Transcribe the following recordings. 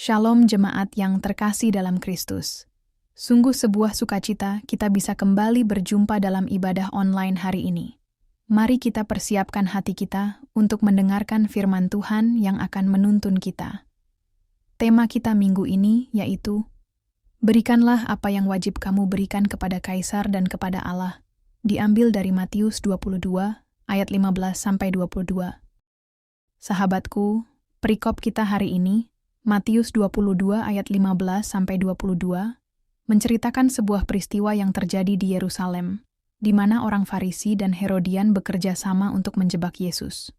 Shalom jemaat yang terkasih dalam Kristus. Sungguh sebuah sukacita kita bisa kembali berjumpa dalam ibadah online hari ini. Mari kita persiapkan hati kita untuk mendengarkan firman Tuhan yang akan menuntun kita. Tema kita minggu ini yaitu, berikanlah apa yang wajib kamu berikan kepada Kaisar dan kepada Allah. Diambil dari Matius 22 ayat 15-22. Sahabatku, perikop kita hari ini, Matius 22 ayat 15-22, menceritakan sebuah peristiwa yang terjadi di Yerusalem, di mana orang Farisi dan Herodian bekerja sama untuk menjebak Yesus.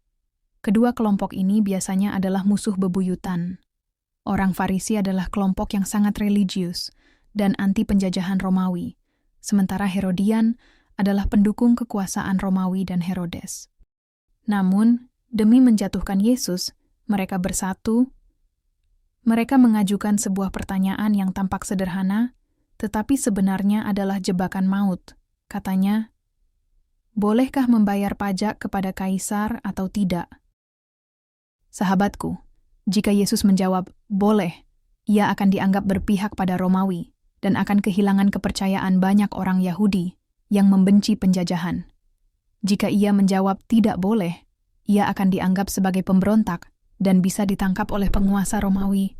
Kedua kelompok ini biasanya adalah musuh bebuyutan. Orang Farisi adalah kelompok yang sangat religius dan anti penjajahan Romawi, sementara Herodian adalah pendukung kekuasaan Romawi dan Herodes. Namun, demi menjatuhkan Yesus, mereka bersatu. Mereka mengajukan sebuah pertanyaan yang tampak sederhana, tetapi sebenarnya adalah jebakan maut. Katanya, bolehkah membayar pajak kepada Kaisar atau tidak? Sahabatku, jika Yesus menjawab, boleh, ia akan dianggap berpihak pada Romawi dan akan kehilangan kepercayaan banyak orang Yahudi yang membenci penjajahan. Jika ia menjawab tidak boleh, ia akan dianggap sebagai pemberontak dan bisa ditangkap oleh penguasa Romawi.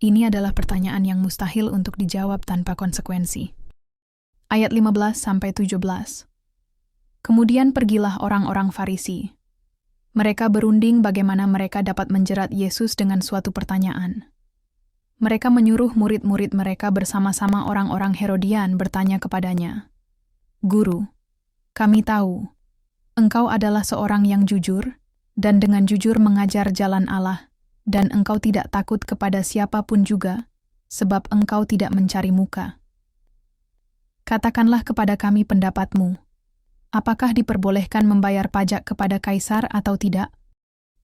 Ini adalah pertanyaan yang mustahil untuk dijawab tanpa konsekuensi. Ayat 15-17. Kemudian pergilah orang-orang Farisi. Mereka berunding bagaimana mereka dapat menjerat Yesus dengan suatu pertanyaan. Mereka menyuruh murid-murid mereka bersama-sama orang-orang Herodian bertanya kepadanya, "Guru, kami tahu, engkau adalah seorang yang jujur, dan dengan jujur mengajar jalan Allah, dan engkau tidak takut kepada siapapun juga, sebab engkau tidak mencari muka. Katakanlah kepada kami pendapatmu, apakah diperbolehkan membayar pajak kepada Kaisar atau tidak?"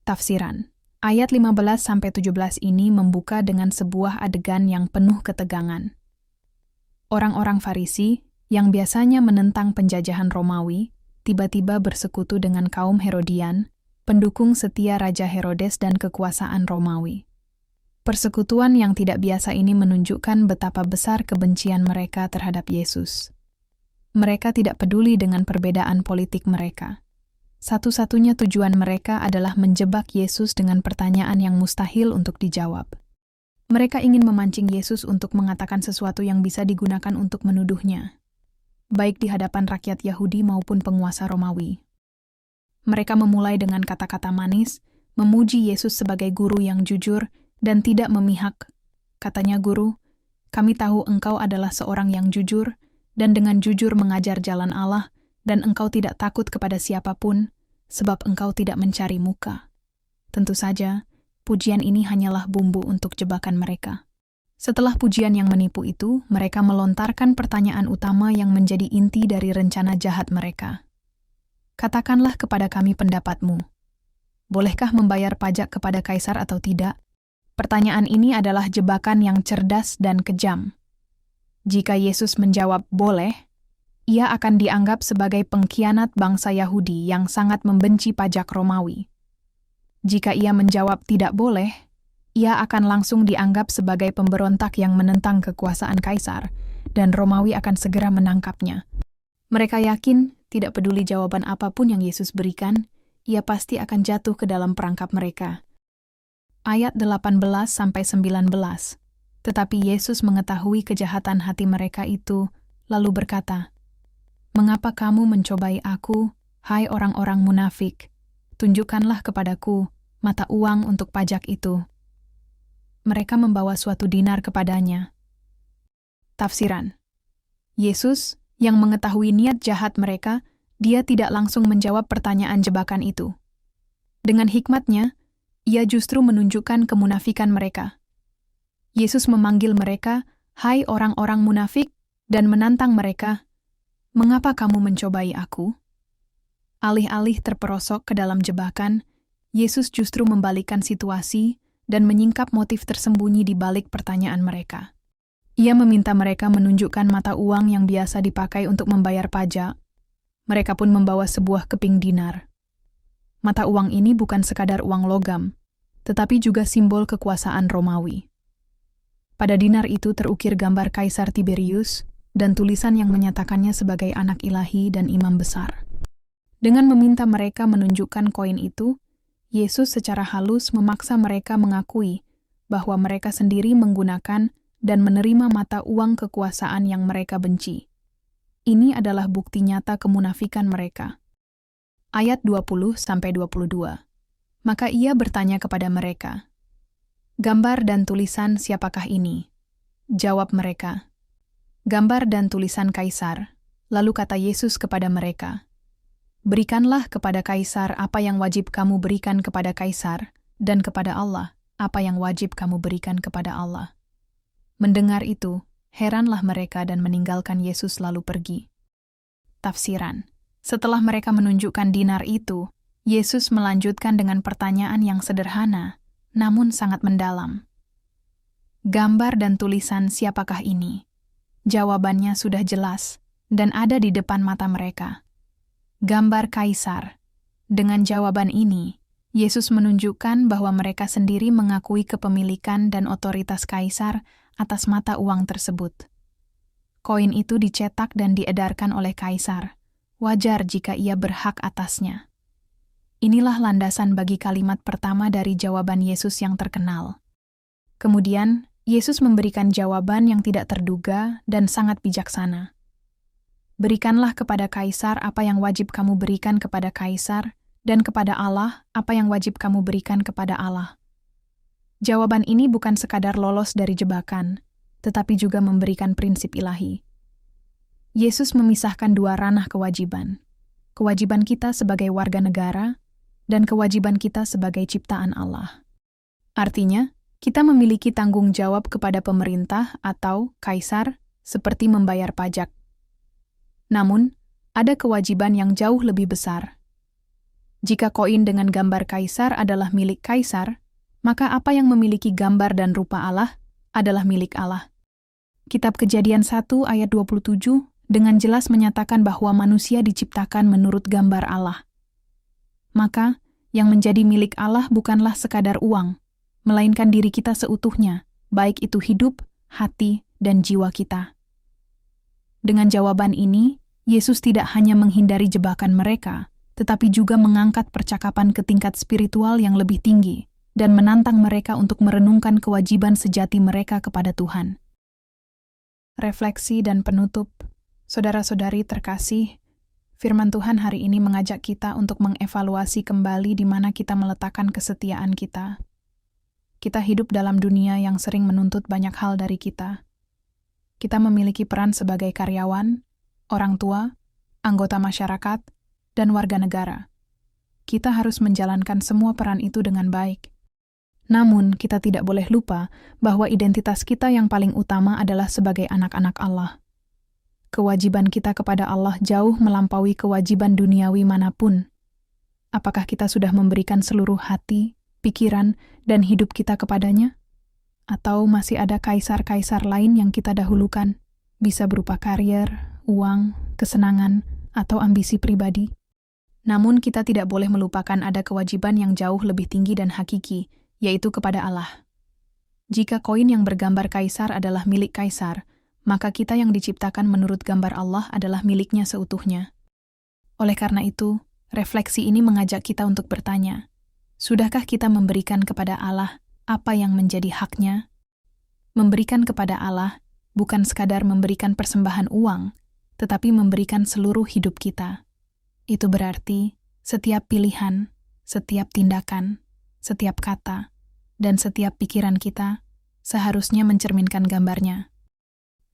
Tafsiran. Ayat 15-17 ini membuka dengan sebuah adegan yang penuh ketegangan. Orang-orang Farisi, yang biasanya menentang penjajahan Romawi, tiba-tiba bersekutu dengan kaum Herodian, pendukung setia Raja Herodes dan kekuasaan Romawi. Persekutuan yang tidak biasa ini menunjukkan betapa besar kebencian mereka terhadap Yesus. Mereka tidak peduli dengan perbedaan politik mereka. Satu-satunya tujuan mereka adalah menjebak Yesus dengan pertanyaan yang mustahil untuk dijawab. Mereka ingin memancing Yesus untuk mengatakan sesuatu yang bisa digunakan untuk menuduhnya, baik di hadapan rakyat Yahudi maupun penguasa Romawi. Mereka memulai dengan kata-kata manis, memuji Yesus sebagai guru yang jujur dan tidak memihak. Katanya, "Guru, kami tahu engkau adalah seorang yang jujur dan dengan jujur mengajar jalan Allah dan engkau tidak takut kepada siapapun sebab engkau tidak mencari muka." Tentu saja, pujian ini hanyalah bumbu untuk jebakan mereka. Setelah pujian yang menipu itu, mereka melontarkan pertanyaan utama yang menjadi inti dari rencana jahat mereka. Katakanlah kepada kami pendapatmu. Bolehkah membayar pajak kepada Kaisar atau tidak? Pertanyaan ini adalah jebakan yang cerdas dan kejam. Jika Yesus menjawab boleh, ia akan dianggap sebagai pengkhianat bangsa Yahudi yang sangat membenci pajak Romawi. Jika ia menjawab tidak boleh, ia akan langsung dianggap sebagai pemberontak yang menentang kekuasaan Kaisar, dan Romawi akan segera menangkapnya. Mereka yakin, tidak peduli jawaban apapun yang Yesus berikan, ia pasti akan jatuh ke dalam perangkap mereka. Ayat 18-19. Tetapi Yesus mengetahui kejahatan hati mereka itu, lalu berkata, "Mengapa kamu mencobai aku, hai orang-orang munafik? Tunjukkanlah kepadaku mata uang untuk pajak itu." Mereka membawa suatu dinar kepadanya. Tafsiran. Yesus, yang mengetahui niat jahat mereka, dia tidak langsung menjawab pertanyaan jebakan itu. Dengan hikmatnya, ia justru menunjukkan kemunafikan mereka. Yesus memanggil mereka, "Hai orang-orang munafik," dan menantang mereka, "Mengapa kamu mencobai aku?" Alih-alih terperosok ke dalam jebakan, Yesus justru membalikkan situasi dan menyingkap motif tersembunyi di balik pertanyaan mereka. Ia meminta mereka menunjukkan mata uang yang biasa dipakai untuk membayar pajak. Mereka pun membawa sebuah keping dinar. Mata uang ini bukan sekadar uang logam, tetapi juga simbol kekuasaan Romawi. Pada dinar itu terukir gambar Kaisar Tiberius dan tulisan yang menyatakannya sebagai anak ilahi dan imam besar. Dengan meminta mereka menunjukkan koin itu, Yesus secara halus memaksa mereka mengakui bahwa mereka sendiri menggunakan dan menerima mata uang kekuasaan yang mereka benci. Ini adalah bukti nyata kemunafikan mereka. Ayat 20-22. Maka ia bertanya kepada mereka, "Gambar dan tulisan siapakah ini?" Jawab mereka, "Gambar dan tulisan Kaisar." Lalu kata Yesus kepada mereka, "Berikanlah kepada Kaisar apa yang wajib kamu berikan kepada Kaisar, dan kepada Allah apa yang wajib kamu berikan kepada Allah." Mendengar itu, heranlah mereka dan meninggalkan Yesus lalu pergi. Tafsiran. Setelah mereka menunjukkan dinar itu, Yesus melanjutkan dengan pertanyaan yang sederhana, namun sangat mendalam. Gambar dan tulisan siapakah ini? Jawabannya sudah jelas dan ada di depan mata mereka. Gambar Kaisar. Dengan jawaban ini, Yesus menunjukkan bahwa mereka sendiri mengakui kepemilikan dan otoritas Kaisar atas mata uang tersebut. Koin itu dicetak dan diedarkan oleh Kaisar. Wajar jika ia berhak atasnya. Inilah landasan bagi kalimat pertama dari jawaban Yesus yang terkenal. Kemudian, Yesus memberikan jawaban yang tidak terduga dan sangat bijaksana. Berikanlah kepada Kaisar apa yang wajib kamu berikan kepada Kaisar, dan kepada Allah apa yang wajib kamu berikan kepada Allah. Jawaban ini bukan sekadar lolos dari jebakan, tetapi juga memberikan prinsip ilahi. Yesus memisahkan dua ranah kewajiban. Kewajiban kita sebagai warga negara, dan kewajiban kita sebagai ciptaan Allah. Artinya, kita memiliki tanggung jawab kepada pemerintah atau Kaisar seperti membayar pajak. Namun, ada kewajiban yang jauh lebih besar. Jika koin dengan gambar Kaisar adalah milik Kaisar, maka apa yang memiliki gambar dan rupa Allah adalah milik Allah. Kitab Kejadian 1 ayat 27 dengan jelas menyatakan bahwa manusia diciptakan menurut gambar Allah. Maka, yang menjadi milik Allah bukanlah sekadar uang, melainkan diri kita seutuhnya, baik itu hidup, hati, dan jiwa kita. Dengan jawaban ini, Yesus tidak hanya menghindari jebakan mereka, tetapi juga mengangkat percakapan ke tingkat spiritual yang lebih tinggi dan menantang mereka untuk merenungkan kewajiban sejati mereka kepada Tuhan. Refleksi dan penutup. Saudara-saudari terkasih, firman Tuhan hari ini mengajak kita untuk mengevaluasi kembali di mana kita meletakkan kesetiaan kita. Kita hidup dalam dunia yang sering menuntut banyak hal dari kita. Kita memiliki peran sebagai karyawan, orang tua, anggota masyarakat, dan warga negara. Kita harus menjalankan semua peran itu dengan baik. Namun, kita tidak boleh lupa bahwa identitas kita yang paling utama adalah sebagai anak-anak Allah. Kewajiban kita kepada Allah jauh melampaui kewajiban duniawi manapun. Apakah kita sudah memberikan seluruh hati, pikiran, dan hidup kita kepadanya? Atau masih ada kaisar-kaisar lain yang kita dahulukan, bisa berupa karier, uang, kesenangan, atau ambisi pribadi? Namun kita tidak boleh melupakan ada kewajiban yang jauh lebih tinggi dan hakiki, yaitu kepada Allah. Jika koin yang bergambar kaisar adalah milik kaisar, maka kita yang diciptakan menurut gambar Allah adalah miliknya seutuhnya. Oleh karena itu, refleksi ini mengajak kita untuk bertanya, sudahkah kita memberikan kepada Allah apa yang menjadi haknya? Memberikan kepada Allah bukan sekadar memberikan persembahan uang, tetapi memberikan seluruh hidup kita. Itu berarti setiap pilihan, setiap tindakan, setiap kata, dan setiap pikiran kita seharusnya mencerminkan gambarnya.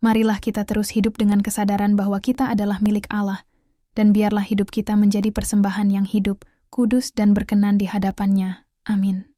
Marilah kita terus hidup dengan kesadaran bahwa kita adalah milik Allah, dan biarlah hidup kita menjadi persembahan yang hidup, kudus, dan berkenan di hadapan-Nya. Amin.